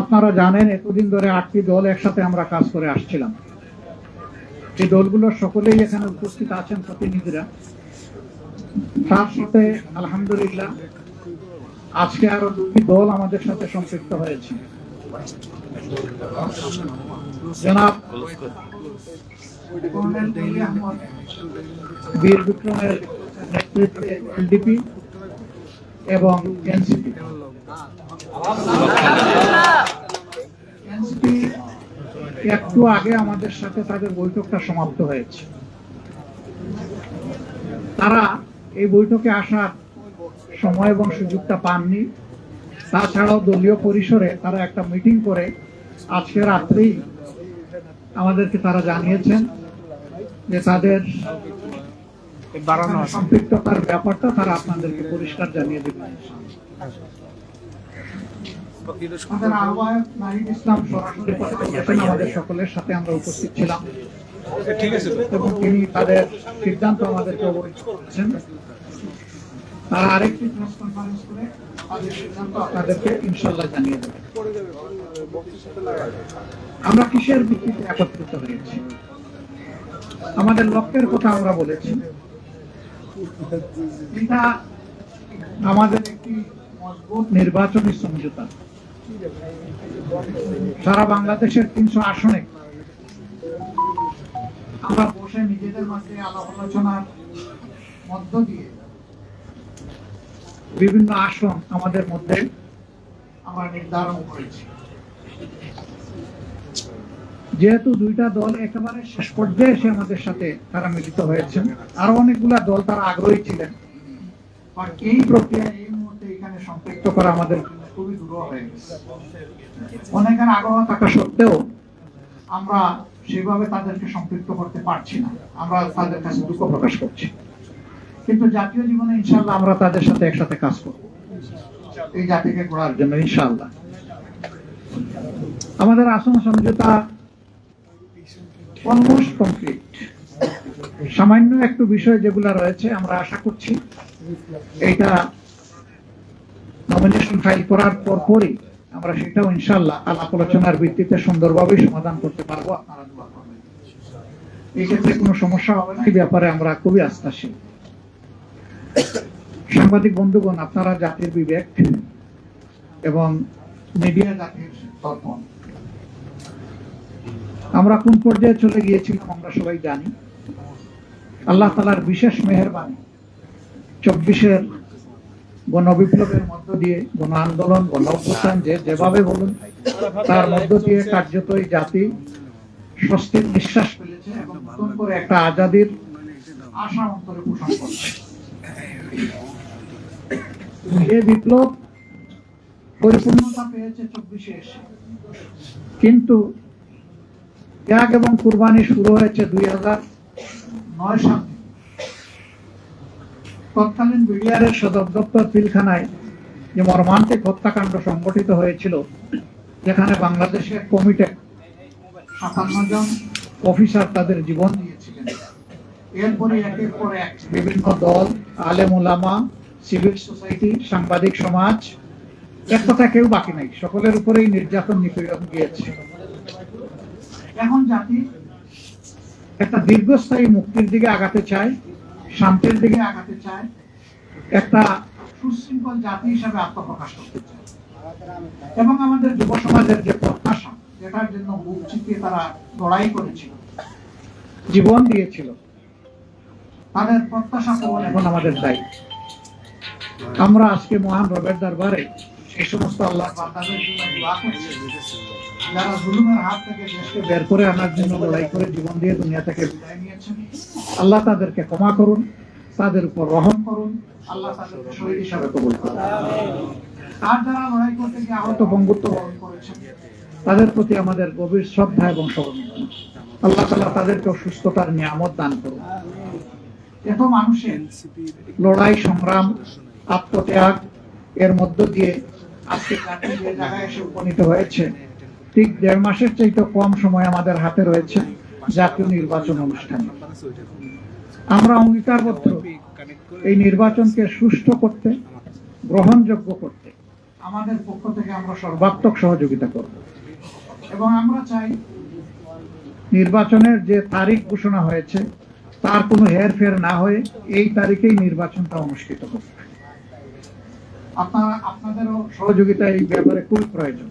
আপনারা জানেন এতদিন ধরে 8টি দল একসাথে আমরা কাজ করে আসছিলাম। এই দলগুলোর সকলেই এখানে উপস্থিত আছেন প্রতিনিধিরা। তার সাথে আলহামদুলিল্লাহ আজকে আরো 2টি দল আমাদের সাথে সম্পৃক্ত হয়েছে। জনাব বীর বিক্রমের নেতৃত্বে এলডিপি এবং এনসিপি একটু আগে আমাদের সাথে তাদের বৈঠকটা সমাপ্ত হয়েছে। তারা এই বৈঠকে আসার সময় এবং সুযোগটা পাননি। তাছাড়াও দলীয় পরিসরে তারা একটা মিটিং করে আজকে রাত্রেই আমাদেরকে তারা জানিয়েছেন যে তাদের সম্পৃক্ততার ব্যাপারটা তারা আপনাদেরকে পরিষ্কার জানিয়ে দেবেন। আমাদের আহ্বায়ক নাহিদ ইসলাম সরাসরি কথা বলেছেন, আমাদের সকলের সাথে আমরা উপস্থিত ছিলাম এবং তিনি তাদের সিদ্ধান্ত আমাদেরকে অবহিত করেছেন। তারা আরেকটি প্রেস কনফারেন্স করে তাদের সিদ্ধান্ত আপনাদেরকে ইনশাআল্লাহ জানিয়ে দেবেন। আমরা কিসের ভিত্তিতে একত্রিত হয়েছি? আমাদের লক্ষ্যের কথা আমরা বলেছি। এটা আমাদের একটি মজবুত নির্বাচনী সমঝোতা। সারা বাংলাদেশের 300 আসনে আমরা বসে নিজেদের মধ্যে আলাপ আলোচনার মধ্য দিয়ে বিভিন্ন আসন আমাদের মধ্যে আমরা নির্ধারণ করেছি। যেহেতু 2টা দল একেবারে শেষ পর্যায়ে এসে আমাদের সাথে তারা মিলিত হয়েছেন, আরো অনেকগুলা দল তারা আগ্রহী ছিলেন, আর এই প্রক্রিয়া এই মুহূর্তে এখানে সম্পৃক্ত করা আমাদের খুবই দুরূহ হয়ে গেছে। অনেকের আগ্রহ থাকা সত্ত্বেও আমরা সেভাবে তাদেরকে সম্পৃক্ত করতে পারছি না। আমরা তাদের কাছে দুঃখ প্রকাশ করছি, কিন্তু জাতীয় জীবনে ইনশাআল্লাহ আমরা তাদের সাথে একসাথে কাজ করব এই জাতিকে গড়ার জন্য ইনশাআল্লাহ। আমাদের আসন সমঝোতা অলমোস্ট কমপ্লিট। সামান্য একটু বিষয় যেগুলো রয়েছে আমরা আশা করছি এটা নমিনেশন ফাইল করার পরই আমরা সেটাও ইনশাআল্লাহ আলাপ আলোচনার ভিত্তিতে সুন্দরভাবে সমাধান করতে পারবো। আপনারা দোয়া করবেন, এই ক্ষেত্রে কোনো সমস্যা হবে না। এই ব্যাপারে আমরা খুবই আস্থাশীল। সাংবাদিক বন্ধুগণ, আপনারা জাতির বিবেক এবং মিডিয়া জাতির দর্পণ। আমরা কোন পর্যায়ে চলে গিয়েছিলাম আমরা সবাই জানি। আল্লাহ তাআলার বিশেষ মেহেরবানি 24-এর গণবিপ্লবের মধ্য দিয়ে, গণ আন্দোলন, গণ অভ্যুত্থান যেভাবে বলুন, তার মধ্য দিয়ে কার্যতই জাতি স্বস্তির নিঃশ্বাস ফেলেছে এবং নতুন করে একটা আজাদির আশা অন্তরে পোষণ করছে। এই বিপ্লব পরিপূর্ণতা পেয়েছে 24-এ এসে, কিন্তু ত্যাগ এবং কুরবানি শুরু হয়েছে 2009 সালে। তৎকালীন বিডিআরের সদর দপ্তর পিলখানায় যে মর্মান্তিক হত্যাকাণ্ড সংঘটিত হয়েছিল, যেখানে বাংলাদেশের কমিটি 57 জন অফিসার তাদের জীবন দিয়েছিলেন। এরপরে একের পর এক বিভিন্ন দল, আলেম ওলামা, সিভিল সোসাইটি, সাংবাদিক সমাজ, এক কথা কেউ বাকি নাই, সকলের উপরেই নির্যাতন নিপীড়ন গিয়েছে। এখন জাতি একটা দীর্ঘস্থায়ী মুক্তির দিকে আগাতে চায়, শান্তির দিকে আগাতে চায়, একটা সুশৃঙ্খল জাতি হিসাবে আত্মপ্রকাশ করতে চায়। এবং আমাদের যুব সমাজের যে প্রত্যাশা, যেটার জন্য বুক চিতিয়ে তারা লড়াই করেছিল, জীবন দিয়েছিল, তাদের প্রত্যাশা পূরণ এখন আমাদের দায়িত্ব। আমরা আজকে মহান রবের দরবারে সেই সমস্ত আল্লাহর বান্দাদের জন্য দোয়া করছি যারা জুলুমের হাত থেকে দেশকে বের করে আনার জন্য লড়াই করে জীবন দিয়ে দুনিয়া থেকে বিদায় নিয়েছেন। আল্লাহ তাদেরকে ক্ষমা করুন, তাদের উপর রহম করুন, আল্লাহ তাদেরকে শহীদ হিসাবে কবুল করুন। আর যারা লড়াই করতে গিয়ে আহত বঙ্গুত্ব বরণ করেছেন, তাদের প্রতি আমাদের গভীর শ্রদ্ধা এবং সমবেদনা। আল্লাহ তাআলা তাদেরকে সুস্থতার নিয়ামত দান করুন। এত মানুষের লড়াই, সংগ্রাম, আত্মত্যাগ এর মধ্য দিয়ে আজকে জাতি যে জায়গায় এসে উপনীত হয়েছে, ঠিক 1.5 মাসের চাইতে কম সময় আমাদের হাতে রয়েছে জাতীয় নির্বাচন অনুষ্ঠানে। আমরা অঙ্গীকারবদ্ধ এই নির্বাচনকে সুষ্ঠু করতে, গ্রহণযোগ্য করতে, আমাদের পক্ষ থেকে আমরা সর্বাত্মক সহযোগিতা করব এবং আমরা চাই নির্বাচনের যে তারিখ ঘোষণা হয়েছে তার কোনো হেরফের না হয়ে এই তারিখেই নির্বাচনটা অনুষ্ঠিত হবে। আপনাদেরও সহযোগিতা এই ব্যাপারে খুবই প্রয়োজন।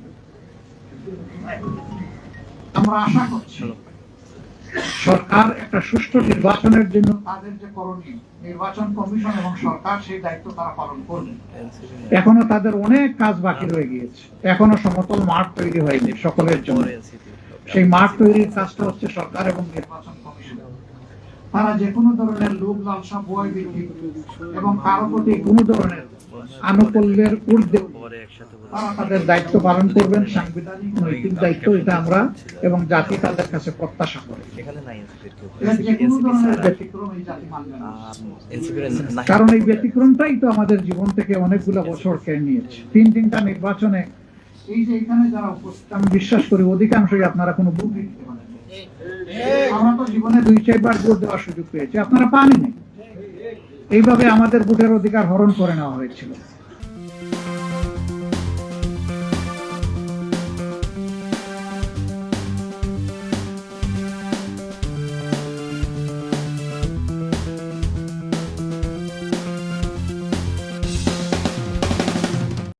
আমরা আশা করছি সরকার একটা সুষ্ঠু নির্বাচনের জন্য তাদের যে করণীয়, নির্বাচন কমিশন এবং সরকার সেই দায়িত্ব তারা পালন করবে। এখনো তাদের অনেক কাজ বাকি রয়ে গিয়েছে, এখনো সমতল মাঠ তৈরি হয়নি সকলের জন্য। সেই মাঠ তৈরির কাজটা হচ্ছে সরকার এবং নির্বাচন কমিশন। তারা যে কোনো ধরনের লোভ লালসা ভয় ভীতি এবং কারো প্রতি কোনো ধরনের আনুকূল্যের ঊর্ধ্বে তারা তাদের দায়িত্ব পালন করবেন, সাংবিধানিক নৈতিক দায়িত্ব, এটা আমরা এবং জাতি তাদের কাছে প্রত্যাশা করে। যে কোনো ধরনের ব্যতিক্রম এই জাতি মানবে না, কারণ এই ব্যতিক্রমটাই তো আমাদের জীবন থেকে অনেকগুলো বছর কেড়ে নিয়েছে। তিনটা নির্বাচনে এই যে এখানে যারা উপস্থিত, আমি বিশ্বাস করি অধিকাংশই আপনারা কোনো ভোট দিতে পারেন। আমরা তো জীবনে 2-4 ভোট দেওয়ার সুযোগ পেয়েছি, আপনারা পাননি। এইভাবে আমাদের ভোটের অধিকার হরণ করে নেওয়া হয়েছিল।